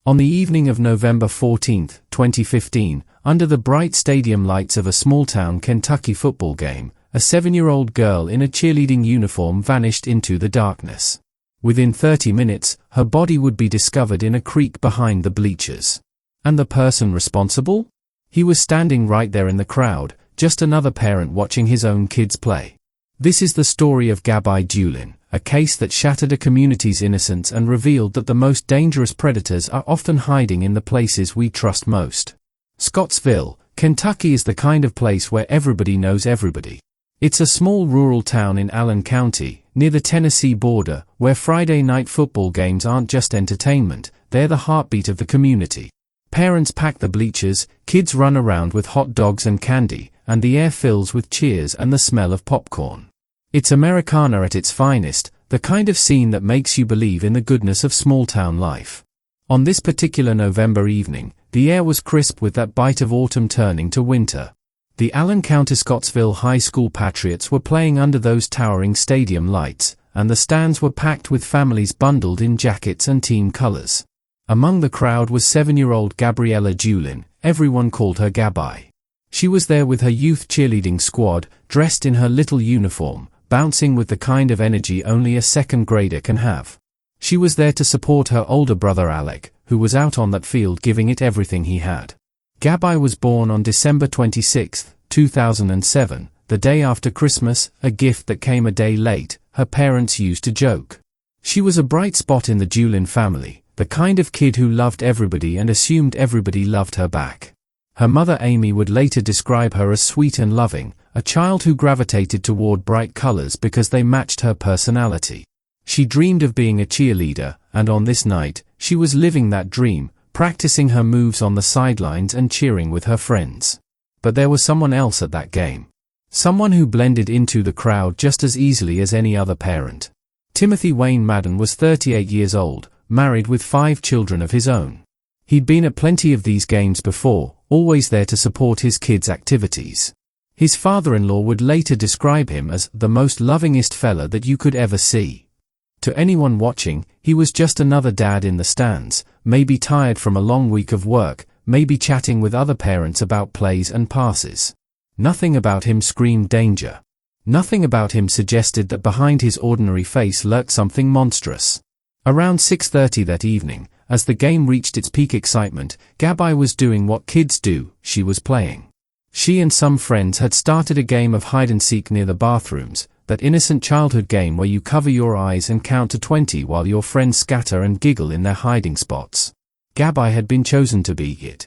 On the evening of November 14, 2015, under the bright stadium lights of a small-town Kentucky football game, a 7-year-old girl in a cheerleading uniform vanished into the darkness. Within 30 minutes, her body would be discovered in a creek behind the bleachers. And the person responsible? He was standing right there in the crowd, just another parent watching his own kids play. This is the story of Gabbi Doolin, a case that shattered a community's innocence and revealed that the most dangerous predators are often hiding in the places we trust most. Scottsville, Kentucky is the kind of place where everybody knows everybody. It's a small rural town in Allen County, near the Tennessee border, where Friday night football games aren't just entertainment, they're the heartbeat of the community. Parents pack the bleachers, kids run around with hot dogs and candy, and the air fills with cheers and the smell of popcorn. It's Americana at its finest, the kind of scene that makes you believe in the goodness of small-town life. On this particular November evening, the air was crisp with that bite of autumn turning to winter. The Allen County Scottsville High School Patriots were playing under those towering stadium lights, and the stands were packed with families bundled in jackets and team colors. Among the crowd was 7-year-old Gabriella Doolin. Everyone called her Gabbi. She was there with her youth cheerleading squad, dressed in her little uniform, bouncing with the kind of energy only a second grader can have. She was there to support her older brother Alec, who was out on that field giving it everything he had. Gabbi was born on December 26, 2007, the day after Christmas, a gift that came a day late, her parents used to joke. She was a bright spot in the Doolin family, the kind of kid who loved everybody and assumed everybody loved her back. Her mother Amy would later describe her as sweet and loving, a child who gravitated toward bright colors because they matched her personality. She dreamed of being a cheerleader, and on this night, she was living that dream, practicing her moves on the sidelines and cheering with her friends. But there was someone else at that game. Someone who blended into the crowd just as easily as any other parent. Timothy Wayne Madden was 38 years old, married with 5 children of his own. He'd been at plenty of these games before, always there to support his kids' activities. His father-in-law would later describe him as the most lovingest fella that you could ever see. To anyone watching, he was just another dad in the stands, maybe tired from a long week of work, maybe chatting with other parents about plays and passes. Nothing about him screamed danger. Nothing about him suggested that behind his ordinary face lurked something monstrous. Around 6:30 that evening, as the game reached its peak excitement, Gabbi was doing what kids do, she was playing. She and some friends had started a game of hide-and-seek near the bathrooms, that innocent childhood game where you cover your eyes and count to 20 while your friends scatter and giggle in their hiding spots. Gabbi had been chosen to be it.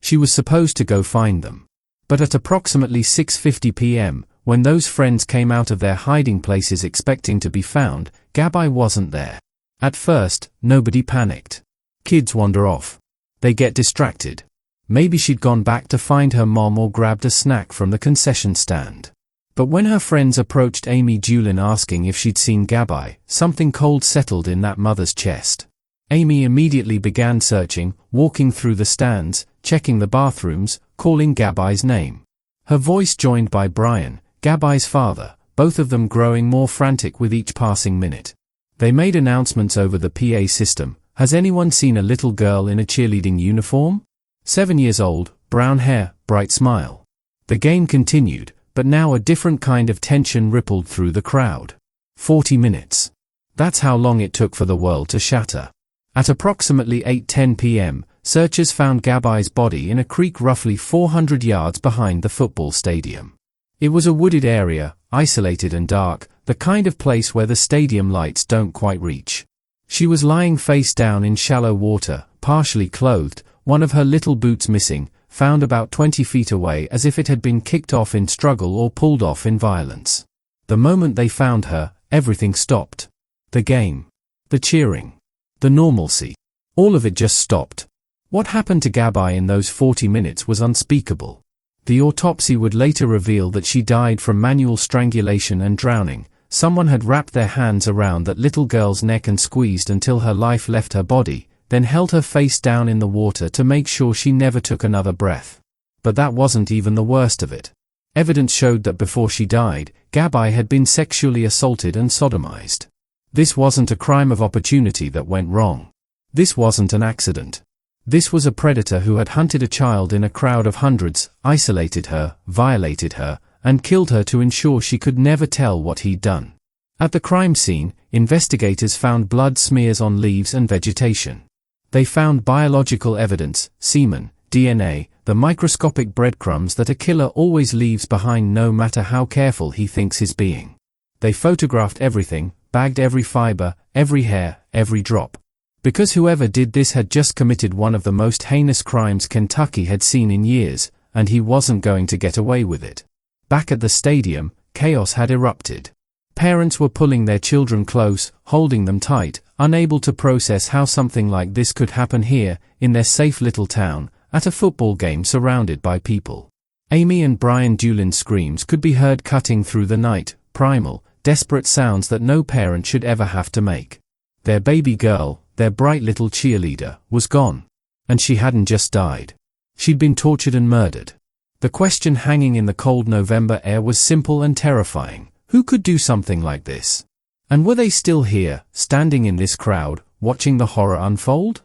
She was supposed to go find them. But at approximately 6:50 p.m., when those friends came out of their hiding places expecting to be found, Gabbi wasn't there. At first, nobody panicked. Kids wander off. They get distracted. Maybe she'd gone back to find her mom or grabbed a snack from the concession stand. But when her friends approached Amy Doolin asking if she'd seen Gabbi, something cold settled in that mother's chest. Amy immediately began searching, walking through the stands, checking the bathrooms, calling Gabbi's name. Her voice joined by Brian, Gabbi's father, both of them growing more frantic with each passing minute. They made announcements over the PA system. Has anyone seen a little girl in a cheerleading uniform? 7 years old, brown hair, bright smile. The game continued, but now a different kind of tension rippled through the crowd. 40 minutes. That's how long it took for the world to shatter. At approximately 8:10 p.m., searchers found Gabbi's body in a creek roughly 400 yards behind the football stadium. It was a wooded area, isolated and dark, the kind of place where the stadium lights don't quite reach. She was lying face down in shallow water, partially clothed, one of her little boots missing, found about 20 feet away as if it had been kicked off in struggle or pulled off in violence. The moment they found her, everything stopped. The game. The cheering. The normalcy. All of it just stopped. What happened to Gabbi in those 40 minutes was unspeakable. The autopsy would later reveal that she died from manual strangulation and drowning. Someone had wrapped their hands around that little girl's neck and squeezed until her life left her body, then held her face down in the water to make sure she never took another breath. But that wasn't even the worst of it. Evidence showed that before she died, Gabbi had been sexually assaulted and sodomized. This wasn't a crime of opportunity that went wrong. This wasn't an accident. This was a predator who had hunted a child in a crowd of hundreds, isolated her, violated her, and killed her to ensure she could never tell what he'd done. At the crime scene, investigators found blood smears on leaves and vegetation. They found biological evidence, semen, DNA, the microscopic breadcrumbs that a killer always leaves behind no matter how careful he thinks he's being. They photographed everything, bagged every fiber, every hair, every drop. Because whoever did this had just committed one of the most heinous crimes Kentucky had seen in years, and he wasn't going to get away with it. Back at the stadium, chaos had erupted. Parents were pulling their children close, holding them tight, unable to process how something like this could happen here, in their safe little town, at a football game surrounded by people. Amy and Brian Doolin's screams could be heard cutting through the night, primal, desperate sounds that no parent should ever have to make. Their baby girl, their bright little cheerleader, was gone. And she hadn't just died. She'd been tortured and murdered. The question hanging in the cold November air was simple and terrifying. Who could do something like this? And were they still here, standing in this crowd, watching the horror unfold?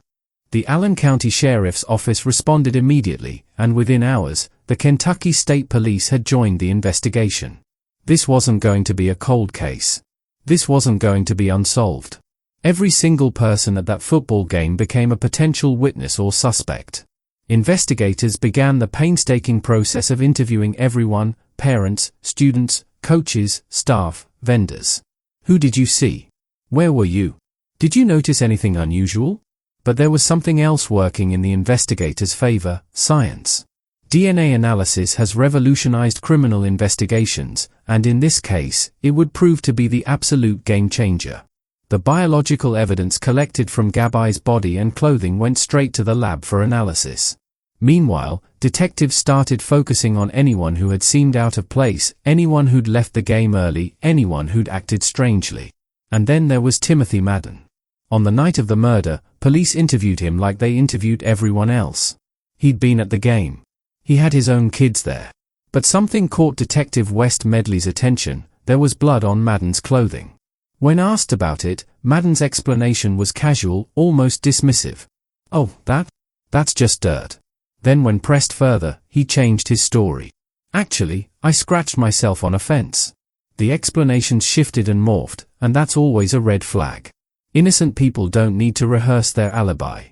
The Allen County Sheriff's Office responded immediately, and within hours, the Kentucky State Police had joined the investigation. This wasn't going to be a cold case. This wasn't going to be unsolved. Every single person at that football game became a potential witness or suspect. Investigators began the painstaking process of interviewing everyone: parents, students, coaches, staff, vendors. Who did you see? Where were you? Did you notice anything unusual? But there was something else working in the investigators' favor: science. DNA analysis has revolutionized criminal investigations, and in this case, it would prove to be the absolute game changer. The biological evidence collected from Gabbi's body and clothing went straight to the lab for analysis. Meanwhile, detectives started focusing on anyone who had seemed out of place, anyone who'd left the game early, anyone who'd acted strangely. And then there was Timothy Madden. On the night of the murder, police interviewed him like they interviewed everyone else. He'd been at the game. He had his own kids there. But something caught Detective West Medley's attention: there was blood on Madden's clothing. When asked about it, Madden's explanation was casual, almost dismissive. "Oh, that's just dirt." Then when pressed further, he changed his story. "Actually, I scratched myself on a fence." The explanations shifted and morphed, and that's always a red flag. Innocent people don't need to rehearse their alibi.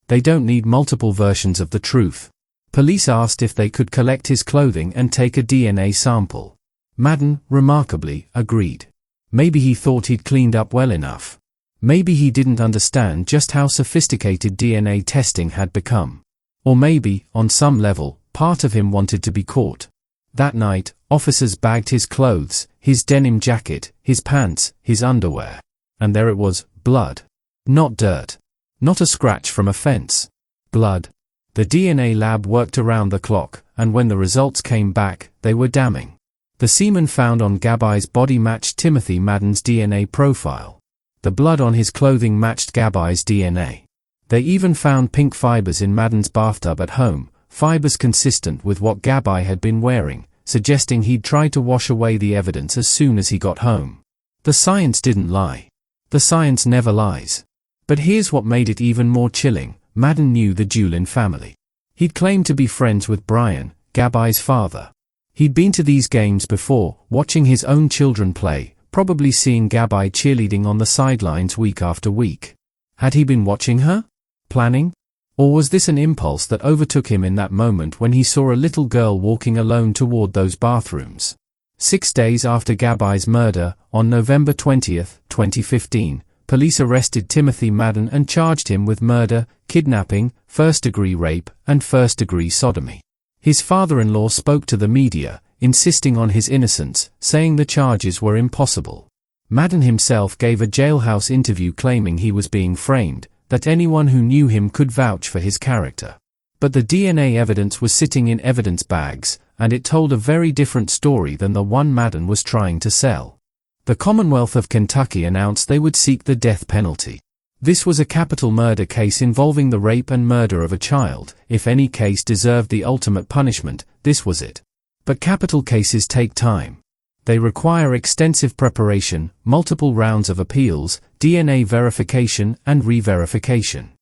They don't need multiple versions of the truth. Police asked if they could collect his clothing and take a DNA sample. Madden, remarkably, agreed. Maybe he thought he'd cleaned up well enough. Maybe he didn't understand just how sophisticated DNA testing had become. Or maybe, on some level, part of him wanted to be caught. That night, officers bagged his clothes, his denim jacket, his pants, his underwear. And there it was, blood. Not dirt. Not a scratch from a fence. Blood. The DNA lab worked around the clock, and when the results came back, they were damning. The semen found on Gabbi's body matched Timothy Madden's DNA profile. The blood on his clothing matched Gabbi's DNA. They even found pink fibers in Madden's bathtub at home, fibers consistent with what Gabbi had been wearing, suggesting he'd tried to wash away the evidence as soon as he got home. The science didn't lie. The science never lies. But here's what made it even more chilling: Madden knew the Doolin family. He'd claimed to be friends with Brian, Gabbi's father. He'd been to these games before, watching his own children play, probably seeing Gabbi cheerleading on the sidelines week after week. Had he been watching her? Planning? Or was this an impulse that overtook him in that moment when he saw a little girl walking alone toward those bathrooms? 6 days after Gabbi's murder, on November 20th, 2015, police arrested Timothy Madden and charged him with murder, kidnapping, first-degree rape, and first-degree sodomy. His father-in-law spoke to the media, insisting on his innocence, saying the charges were impossible. Madden himself gave a jailhouse interview claiming he was being framed, that anyone who knew him could vouch for his character. But the DNA evidence was sitting in evidence bags, and it told a very different story than the one Madden was trying to sell. The Commonwealth of Kentucky announced they would seek the death penalty. This was a capital murder case involving the rape and murder of a child. If any case deserved the ultimate punishment, this was it. But capital cases take time. They require extensive preparation, multiple rounds of appeals, DNA verification, and re-verification.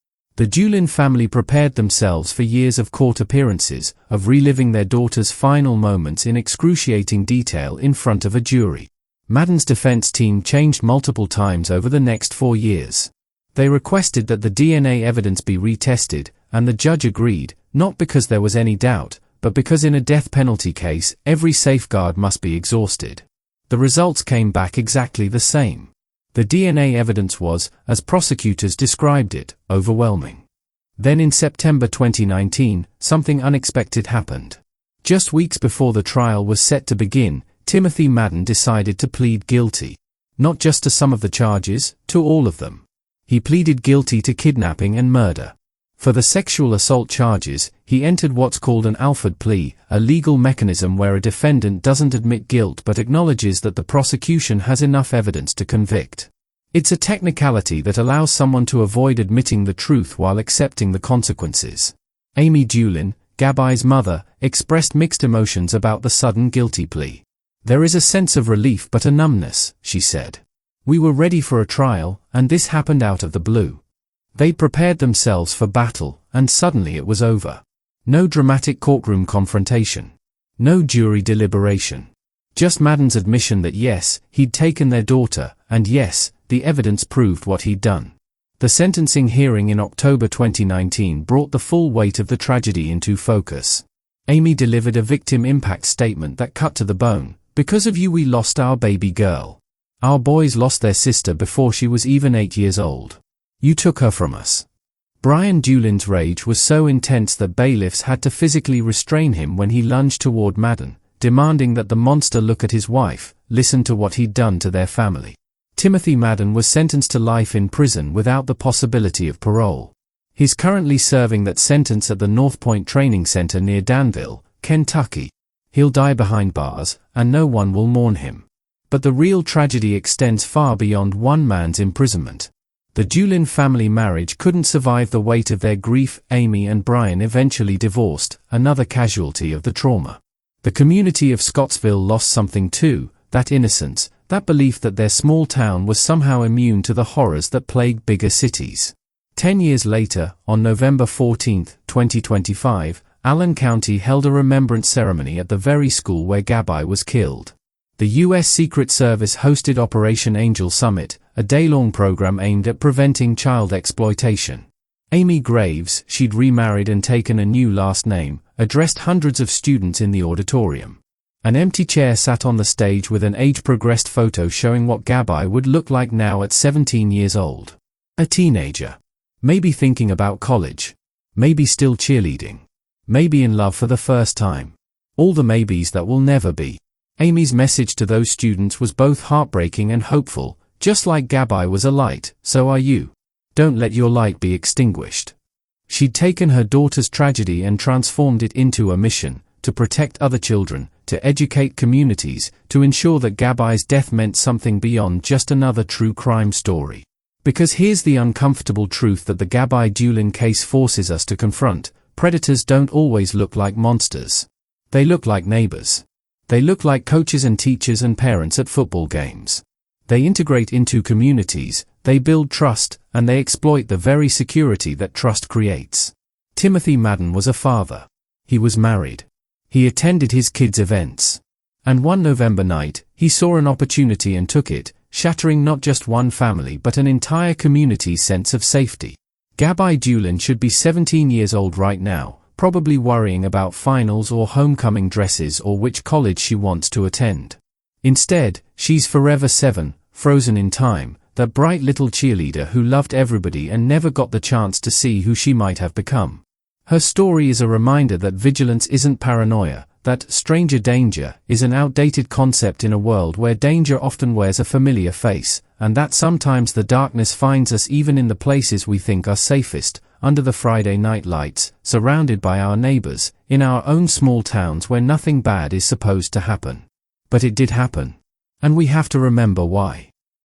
The Doolin family prepared themselves for years of court appearances, of reliving their daughter's final moments in excruciating detail in front of a jury. Madden's defense team changed multiple times over the next 4 years. They requested that the DNA evidence be retested, and the judge agreed, not because there was any doubt, but because in a death penalty case, every safeguard must be exhausted. The results came back exactly the same. The DNA evidence was, as prosecutors described it, overwhelming. Then in September 2019, something unexpected happened. Just weeks before the trial was set to begin, Timothy Madden decided to plead guilty. Not just to some of the charges, to all of them. He pleaded guilty to kidnapping and murder. For the sexual assault charges, he entered what's called an Alford plea, a legal mechanism where a defendant doesn't admit guilt but acknowledges that the prosecution has enough evidence to convict. It's a technicality that allows someone to avoid admitting the truth while accepting the consequences. Amy Doolin, Gabbi's mother, expressed mixed emotions about the sudden guilty plea. "There is a sense of relief but a numbness," she said. "We were ready for a trial, and this happened out of the blue. They'd prepared themselves for battle, and suddenly it was over. No dramatic courtroom confrontation. No jury deliberation. Just Madden's admission that yes, he'd taken their daughter, and yes, the evidence proved what he'd done." The sentencing hearing in October 2019 brought the full weight of the tragedy into focus. Amy delivered a victim impact statement that cut to the bone. "Because of you we lost our baby girl. Our boys lost their sister before she was even 8 years old. You took her from us." Brian Doolin's rage was so intense that bailiffs had to physically restrain him when he lunged toward Madden, demanding that the monster look at his wife, listen to what he'd done to their family. Timothy Madden was sentenced to life in prison without the possibility of parole. He's currently serving that sentence at the North Point Training Center near Danville, Kentucky. He'll die behind bars, and no one will mourn him. But the real tragedy extends far beyond one man's imprisonment. The Doolin family marriage couldn't survive the weight of their grief. Amy and Brian eventually divorced, another casualty of the trauma. The community of Scottsville lost something too, that innocence, that belief that their small town was somehow immune to the horrors that plague bigger cities. 10 years later, on November 14, 2025, Allen County held a remembrance ceremony at the very school where Gabbi was killed. The U.S. Secret Service hosted Operation Angel Summit, a day-long program aimed at preventing child exploitation. Amy Graves, she'd remarried and taken a new last name, addressed hundreds of students in the auditorium. An empty chair sat on the stage with an age-progressed photo showing what Gabbi would look like now at 17 years old. A teenager. Maybe thinking about college. Maybe still cheerleading. Maybe in love for the first time. All the maybes that will never be. Amy's message to those students was both heartbreaking and hopeful. Just like Gabbi was a light, so are you. Don't let your light be extinguished. She'd taken her daughter's tragedy and transformed it into a mission, to protect other children, to educate communities, to ensure that Gabbi's death meant something beyond just another true crime story. Because here's the uncomfortable truth that the Gabbi Doolin case forces us to confront: predators don't always look like monsters. They look like neighbors. They look like coaches and teachers and parents at football games. They integrate into communities, they build trust, and they exploit the very security that trust creates. Timothy Madden was a father. He was married. He attended his kids' events. And one November night, he saw an opportunity and took it, shattering not just one family but an entire community's sense of safety. Gabbi Doolin should be 17 years old right now, probably worrying about finals or homecoming dresses or which college she wants to attend. Instead, she's forever 7, frozen in time, that bright little cheerleader who loved everybody and never got the chance to see who she might have become. Her story is a reminder that vigilance isn't paranoia, that stranger danger is an outdated concept in a world where danger often wears a familiar face, and that sometimes the darkness finds us even in the places we think are safest, under the Friday night lights, surrounded by our neighbors, in our own small towns where nothing bad is supposed to happen. But it did happen. And we have to remember why.